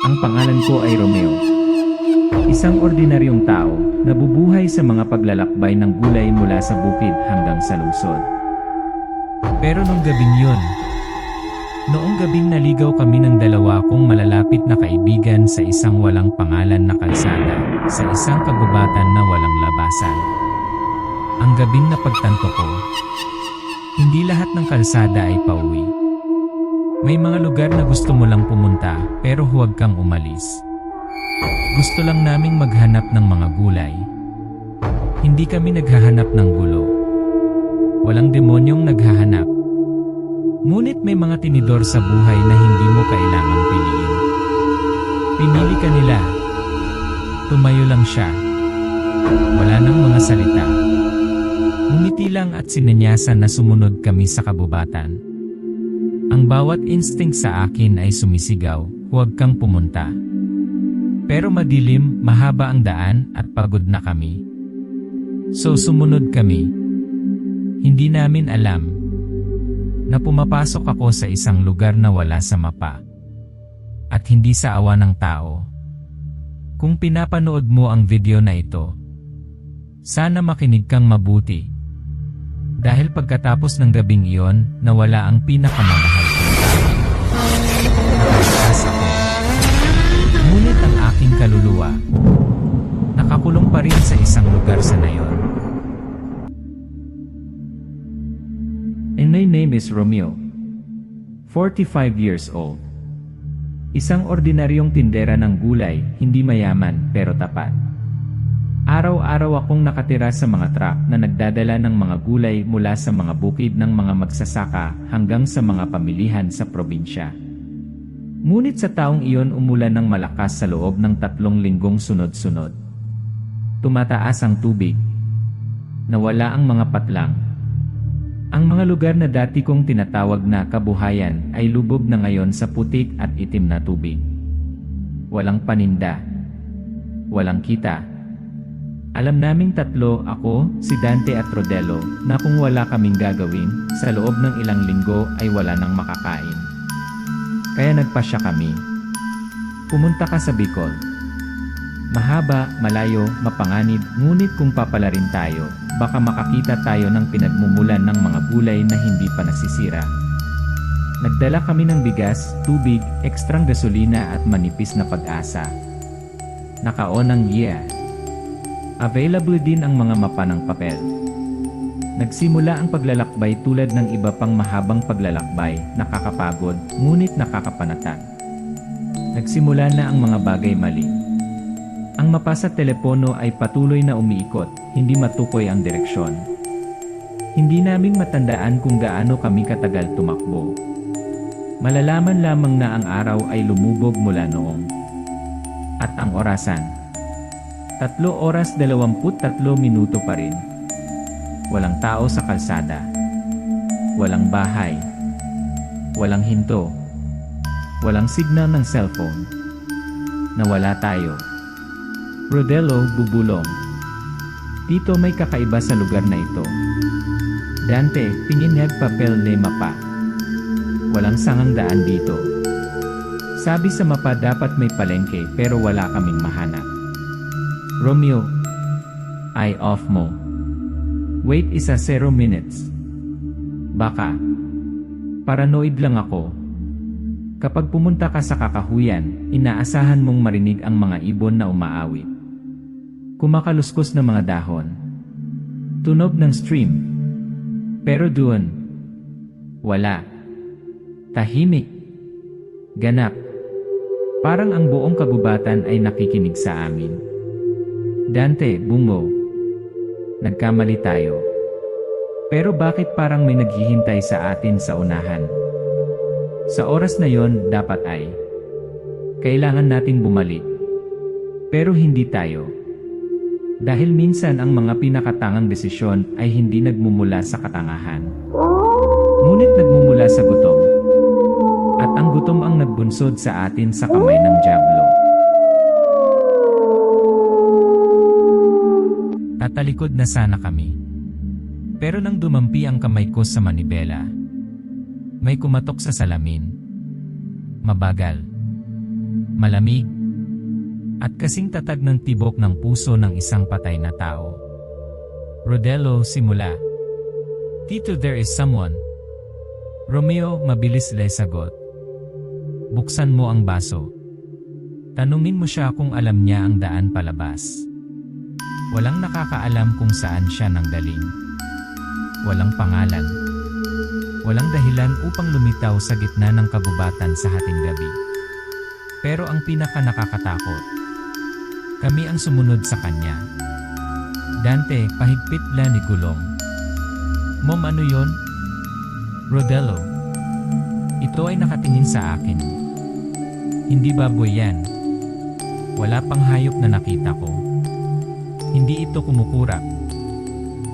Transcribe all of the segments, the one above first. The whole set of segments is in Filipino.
Ang pangalan ko ay Romeo. Isang ordinaryong tao, nabubuhay sa mga paglalakbay ng gulay mula sa bukid hanggang sa lungsod. Pero nung gabing yun, noong gabing naligaw kami ng dalawa kong malalapit na kaibigan sa isang walang pangalan na kalsada, sa isang kagubatan na walang labasan. Ang gabing napagtanto ko, hindi lahat ng kalsada ay pauwi. May mga lugar na gusto mo lang pumunta, pero huwag kang umalis. Gusto lang naming maghanap ng mga gulay. Hindi kami naghahanap ng gulo. Walang demonyong naghahanap. Ngunit may mga tinidor sa buhay na hindi mo kailangang piliin. Pinili ka nila. Tumayo lang siya. Wala nang mga salita. Ngumiti lang at sinenyasan na sumunod kami sa kabubatan. Ang bawat instinct sa akin ay sumisigaw, huwag kang pumunta. Pero madilim, mahaba ang daan at pagod na kami. So sumunod kami. Hindi namin alam na pumapasok ako sa isang lugar na wala sa mapa. At hindi sa awa ng tao. Kung pinapanood mo ang video na ito, sana makinig kang mabuti. Dahil pagkatapos ng gabing iyon, nawala ang pinakamamahal kong tao. Nakalikas ako. Ngunit ang aking kaluluwa, nakakulong pa rin sa isang lugar sa nayon. And my name is Romeo. 45 years old. Isang ordinaryong tindera ng gulay, hindi mayaman pero tapat. Araw-araw akong nakatira sa mga truck na nagdadala ng mga gulay mula sa mga bukid ng mga magsasaka hanggang sa mga pamilihan sa probinsya. Ngunit sa taong iyon umulan ng malakas sa loob ng 3 linggong sunod-sunod. Tumataas ang tubig. Nawala ang mga patlang. Ang mga lugar na dati kong tinatawag na kabuhayan ay lubog na ngayon sa putik at itim na tubig. Walang paninda. Walang kita. Alam naming tatlo, ako, si Dante at Rodello, na kung wala kaming gagawin, sa loob ng ilang linggo ay wala nang makakain. Kaya nagpasya kami. Pumunta ka sa Bicol. Mahaba, malayo, mapanganib, ngunit kung papalarin tayo, baka makakita tayo ng pinagmumulan ng mga gulay na hindi pa nasisira. Nagdala kami ng bigas, tubig, ekstrang gasolina at manipis na pag-asa. Nakaon ang yeah. Available din ang mga mapa ng papel. Nagsimula ang paglalakbay tulad ng iba pang mahabang paglalakbay, nakakapagod, ngunit nakakapanatag. Nagsimula na ang mga bagay mali. Ang mapa sa telepono ay patuloy na umiikot, hindi matukoy ang direksyon. Hindi naming matandaan kung gaano kami katagal tumakbo. Malalaman lamang na ang araw ay lumubog mula noong. At ang orasan. 3 oras 23 minuto pa rin. Walang tao sa kalsada. Walang bahay. Walang hinto. Walang signal ng cellphone. Nawala tayo. Rodello bubulong. Dito may kakaiba sa lugar na ito. Dante, pinginag papel na mapa. Walang sangang daan dito. Sabi sa mapa dapat may palengke pero wala kaming mahanap. Romeo, eye off mo. Wait isa 0 minutes. Baka. Paranoid lang ako. Kapag pumunta ka sa kakahuyan, inaasahan mong marinig ang mga ibon na umaawit. Kumakaluskos ng mga dahon. Tunog ng stream. Pero doon, wala. Tahimik. Ganap. Parang ang buong kagubatan ay nakikinig sa amin. Dante, bungo. Nagkamali tayo. Pero bakit parang may naghihintay sa atin sa unahan? Sa oras na yon, dapat ay kailangan nating bumalik. Pero hindi tayo. Dahil minsan ang mga pinakatangang desisyon ay hindi nagmumula sa katangahan. Ngunit nagmumula sa gutom. At ang gutom ang nagbunsod sa atin sa kamay ng dyablo. Tatalikod na sana kami. Pero nang dumampi ang kamay ko sa manibela, may kumatok sa salamin. Mabagal. malamig, at kasing tatag ng tibok ng puso ng isang patay na tao. Rodello, simula. Tito, there is someone. Romeo, mabilis le sagot. Buksan mo ang baso. Tanungin mo siya kung alam niya ang daan palabas. Walang nakakaalam kung saan siya nanggaling. Walang pangalan. Walang dahilan upang lumitaw sa gitna ng kagubatan sa hating gabi. Pero ang pinaka nakakatakot, kami ang sumunod sa kanya. Dante, pahigpit la ni Gulong. Mom, ano yon? Rodello. Ito ay nakatingin sa akin. Hindi baboy yan. Wala pang hayop na nakita ko. Hindi ito kumukurap.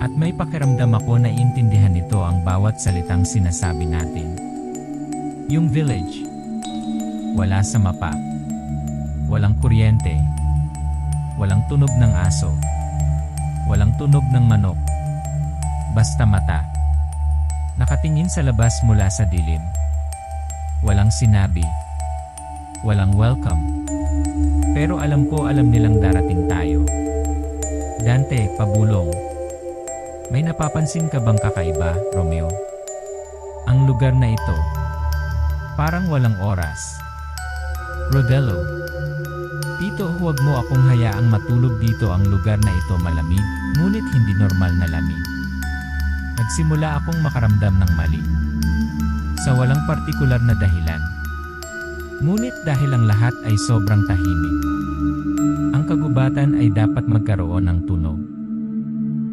At may pakiramdam ako na iintindihan nito ang bawat salitang sinasabi natin. Yung village. Wala sa mapa. Walang kuryente. Walang tunog ng aso. Walang tunog ng manok. Basta mata. Nakatingin sa labas mula sa dilim. Walang sinabi. Walang welcome. Pero alam ko alam nilang darating tayo. Dante, pabulong. May napapansin ka bang kakaiba, Romeo? Ang lugar na ito, parang walang oras. Rodello. Tito, huwag mo akong hayaang matulog dito. Ang lugar na ito malamig, ngunit hindi normal na lamig. Nagsimula akong makaramdam ng mali. Sa walang partikular na dahilan. Ngunit dahil ang lahat ay sobrang tahimik. Ang kagubatan ay dapat magkaroon ng tunog.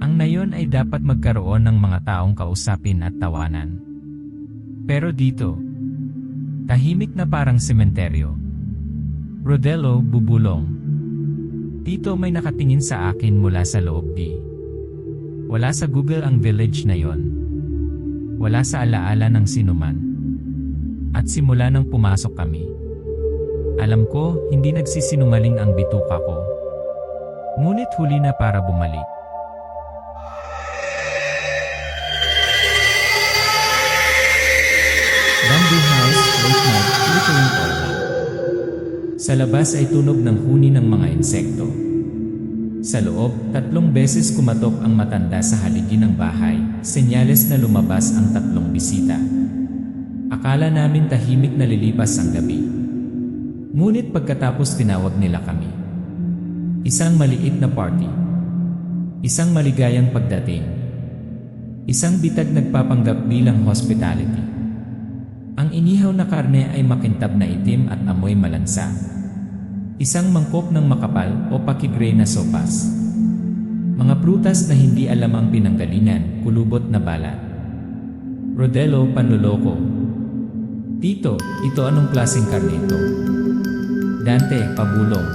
Ang nayon ay dapat magkaroon ng mga taong kausapin at tawanan. Pero dito, tahimik na parang sementeryo. Rodello, bubulong. Tito, may nakatingin sa akin mula sa loob di. Wala sa Google ang village na yon. Wala sa alaala ng sinuman. At simula nang pumasok kami, alam ko, hindi nagsisinungaling ang bituka ko. Ngunit huli na para bumalik. Bamboo House, late night, flickering oil. Sa labas ay tunog ng huni ng mga insekto. Sa loob, 3 beses kumatok ang matanda sa haligi ng bahay, senyales na lumabas ang 3 bisita. Akala namin tahimik na lilipas ang gabi. Ngunit pagkatapos tinawag nila kami. Isang maliit na party. Isang maligayang pagdating. Isang bitag nagpapanggap bilang hospitality. Ang inihaw na karne ay makintab na itim at amoy malansa. Isang mangkok ng makapal o pakigray na sopas. Mga prutas na hindi alam ang pinanggalingan, kulubot na balat. Rodello, panloloko. Tito, ito anong klaseng karne ito? Dante, pabulong.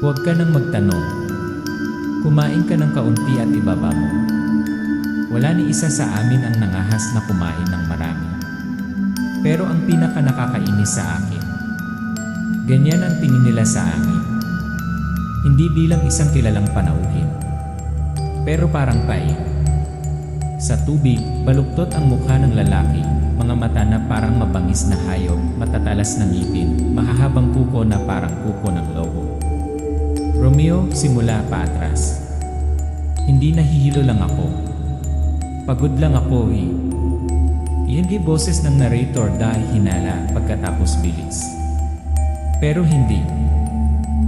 Huwag ka nang magtanong. Kumain ka ng kaunti at ibaba mo. Wala ni isa sa amin ang nangahas na kumain ng marami. Pero ang pinaka nakakainis sa akin, ganyan ang tingin nila sa amin. Hindi bilang isang kilalang panauhin. Pero parang pain. Sa tubig, baluktot ang mukha ng lalaki, mga mata na parang mabangis na hayop, matatalas na ngipin, mahahabang kuko na parang kuko ng lobo. Romeo, simula pa atras. Hindi nahihilo lang ako. Pagod lang ako eh. Hindi boses ng narrator dahil hinala pagkatapos bilis. Pero hindi.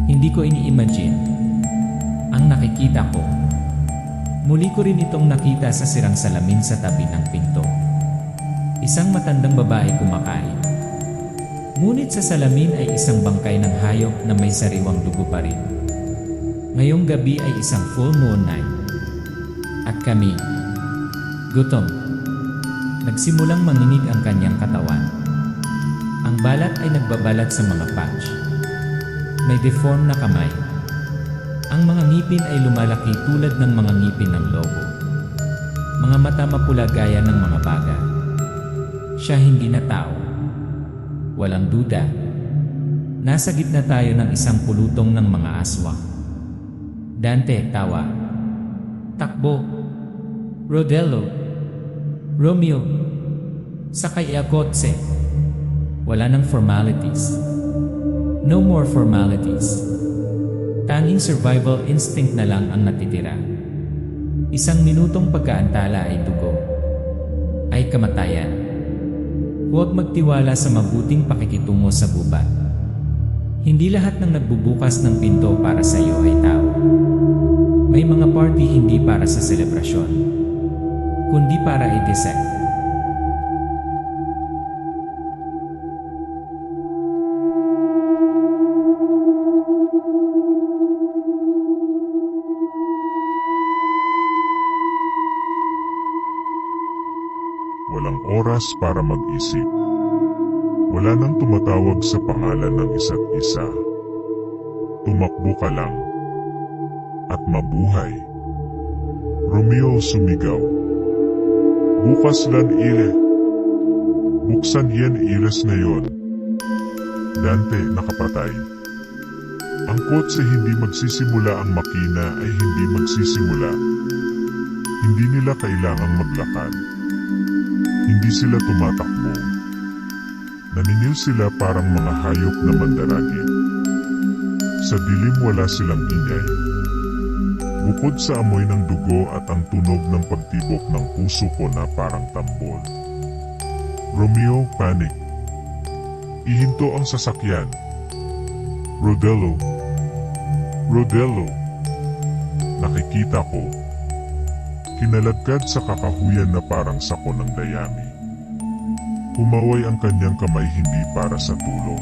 Hindi ko ini-imagine. Ang nakikita ko. Muli ko rin itong nakita sa sirang salamin sa tabi ng pinto. Isang matandang babae kumakain. Ngunit sa salamin ay isang bangkay ng hayop na may sariwang dugo pa rin. Ngayong gabi ay isang full moon night. At kami, gutom. Nagsimulang manginig ang kanyang katawan. Ang balat ay nagbabalat sa mga patch. May deform na kamay. Ang mga ngipin ay lumalaki tulad ng mga ngipin ng lobo. Mga mata mapula gaya ng mga baga. Siya hindi na tao. Walang duda. Nasa gitna tayo ng isang pulutong ng mga aswang. Dante, tawa. Takbo. Rodello. Romeo. Sakay Akotse. Wala ng formalities. No more formalities. Tanging survival instinct na lang ang natitira. Isang minutong pagkaantala ay dugo. Ay kamatayan. Huwag magtiwala sa mabuting pakikitungo sa gubat. Hindi lahat ng nagbubukas ng pinto para sa iyo ay tao. May mga party hindi para sa selebrasyon, kundi para i-dissect. Walang oras para mag-isip. Wala nang tumatawag sa pangalan ng isa't isa. Tumakbo ka lang. At mabuhay. Romeo sumigaw. Bukas lan ile. Buksan yan iles na yon. Dante nakapatay. Ang kotse hindi magsisimula, ang makina ay hindi magsisimula. Hindi nila kailangang maglakad. Hindi sila tumatakbo. Naningil sila parang mga hayop na mandaragit. Sa dilim wala silang ingay. Bukod sa amoy ng dugo at ang tunog ng pagtibok ng puso ko na parang tambol. Romeo, panic. Ihinto ang sasakyan. Rodello. Rodello. Nakikita ko. Kinaladkad sa kakahuyan na parang sako ng dayami. Humaway ang kanyang kamay hindi para sa tulong.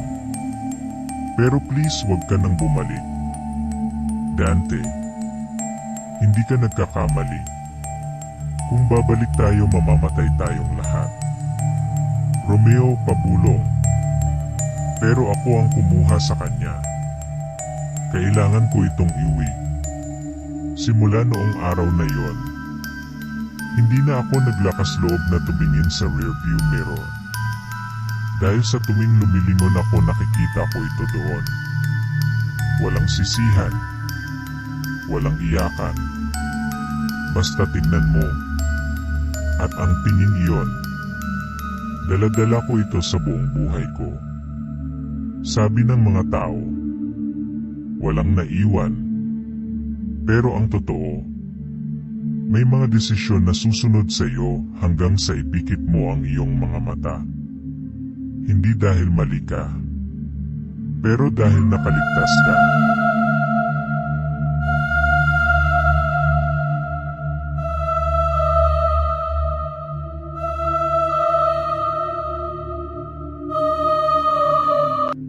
Pero please wag ka nang bumalik. Dante, hindi ka nagkakamali. Kung babalik tayo mamamatay tayong lahat. Romeo pabulong. Pero ako ang kumuha sa kanya. Kailangan ko itong iwi. Simula noong araw na yon, hindi na ako naglakas loob na tumingin sa rearview mirror. Dahil sa tuwing lumilingon ako nakikita ko ito doon. Walang sisihan. Walang iyakan. Basta tingnan mo. At ang tingin iyon, dala-dala ko ito sa buong buhay ko. Sabi ng mga tao, walang naiwan. Pero ang totoo, may mga desisyon na susunod sa iyo hanggang sa ipikit mo ang iyong mga mata. Hindi dahil mali ka, pero dahil nakaligtas ka.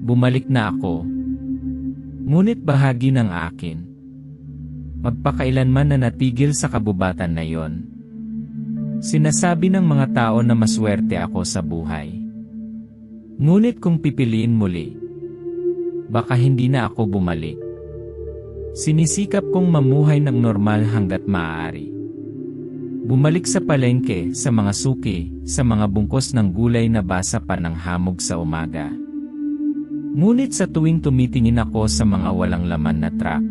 Bumalik na ako. Ngunit bahagi ng akin. Magpakailanman na natigil sa kabubatan na yon. Sinasabi ng mga tao na maswerte ako sa buhay. Ngunit kung pipiliin muli, baka hindi na ako bumalik. Sinisikap kong mamuhay ng normal hanggat maaari. Bumalik sa palengke, sa mga suki, sa mga bungkos ng gulay na basa pa ng hamog sa umaga. Ngunit sa tuwing tumitingin ako sa mga walang laman na truck,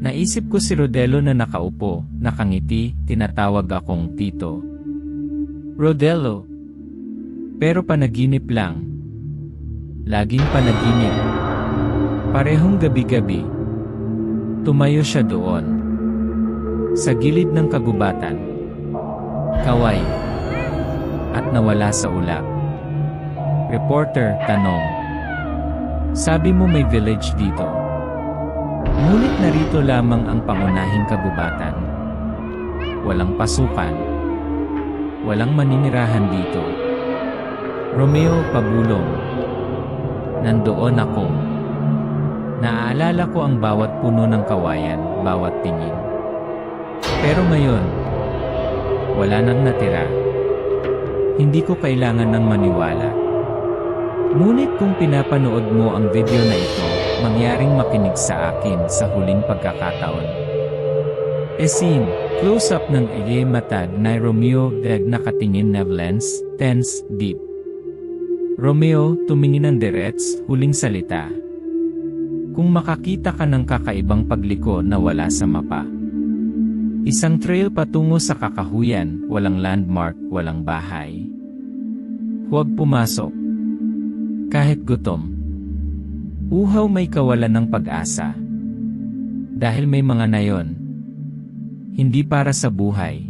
naisip ko si Rodello na nakaupo, nakangiti, tinatawag akong tito. Rodello. Pero panaginip lang. Laging panaginip. Parehong gabi-gabi. Tumayo siya doon. Sa gilid ng kagubatan. Kaway. At nawala sa ulap. Reporter, tanong. Sabi mo may village dito. Ngunit narito lamang ang pangunahing kagubatan. Walang pasukan. Walang maninirahan dito. Romeo pabulong. Nandoon ako. Naaalala ko ang bawat puno ng kawayan, bawat tingin. Pero ngayon, wala nang natira. Hindi ko kailangan ng maniwala. Ngunit kung pinapanood mo ang video na ito, mangyaring makinig sa akin sa huling pagkakataon. Scene, close-up ng matag na Romeo deg nakatingin na lens, tense, deep. Romeo, tumingin ng direts, huling salita. Kung makakita ka ng kakaibang pagliko na wala sa mapa. Isang trail patungo sa kakahuyan, walang landmark, walang bahay. Huwag pumasok. Kahit gutom. Uhaw may kawalan ng pag-asa. Dahil may mga nayon. Hindi para sa buhay.